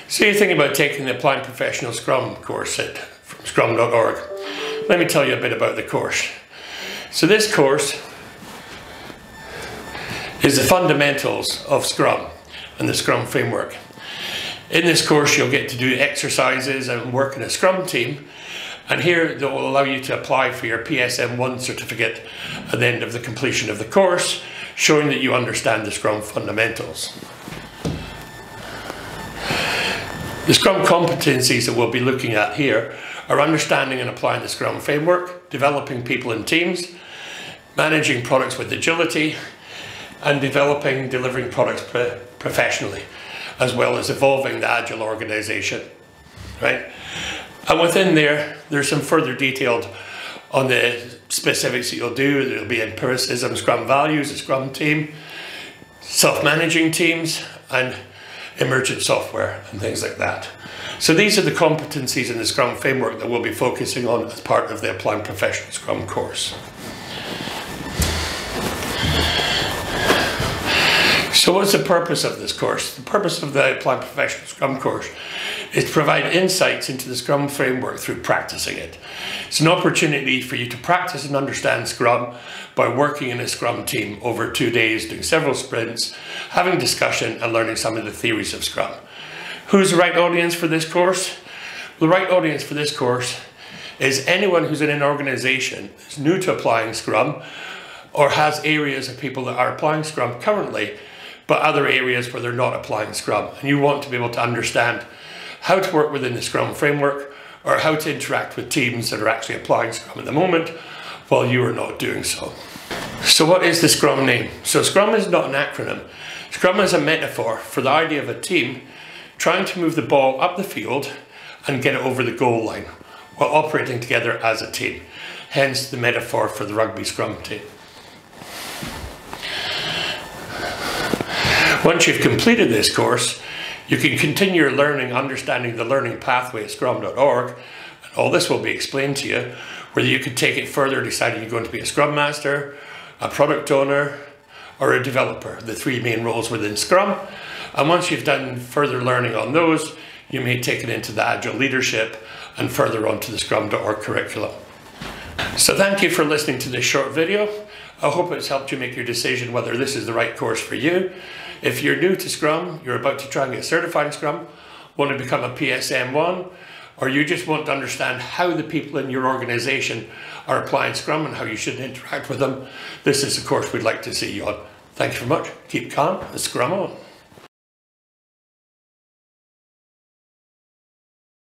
So you're thinking about taking the Applying Professional Scrum course from scrum.org. Let me tell you a bit about the course. So this course is the fundamentals of Scrum and the Scrum framework. In this course you'll get to do exercises and work in a Scrum team, and here that will allow you to apply for your PSM1 certificate at the end of the completion of the course, showing that you understand the Scrum fundamentals. The Scrum competencies that we'll be looking at here are understanding and applying the Scrum framework, developing people and teams, managing products with agility, and delivering products professionally, as well as evolving the agile organization, right? And within there's some further detailed on the specifics that you'll do. There'll be empiricism, Scrum values, a Scrum team, self-managing teams, and emergent software and things like that. So these are the competencies in the Scrum framework that we'll be focusing on as part of the Applying Professional Scrum course. So what's the purpose of this course? The purpose of the Applying Professional Scrum course is to provide insights into the Scrum framework through practicing it. It's an opportunity for you to practice and understand Scrum by working in a Scrum team over 2 days, doing several sprints, having discussion and learning some of the theories of Scrum. Who's the right audience for this course? The right audience for this course is anyone who's in an organization that's new to applying Scrum, or has areas of people that are applying Scrum currently, but other areas where they're not applying Scrum. And you want to be able to understand how to work within the Scrum framework, or how to interact with teams that are actually applying Scrum at the moment while you are not doing so. So what is the Scrum name? So Scrum is not an acronym. Scrum is a metaphor for the idea of a team trying to move the ball up the field and get it over the goal line while operating together as a team. Hence the metaphor for the rugby Scrum team. Once you've completed this course, you can continue your learning, understanding the learning pathway at scrum.org, and all this will be explained to you, whether you could take it further, deciding you're going to be a Scrum Master, a Product Owner, or a Developer, the 3 main roles within Scrum. And once you've done further learning on those, you may take it into the Agile Leadership and further on to the scrum.org curriculum. So thank you for listening to this short video. I hope it's helped you make your decision whether this is the right course for you. If you're new to Scrum, you're about to try and get certified in Scrum, want to become a PSM1, or you just want to understand how the people in your organization are applying Scrum and how you should interact with them, this is the course we'd like to see you on. Thank you very much. Keep calm and Scrum on.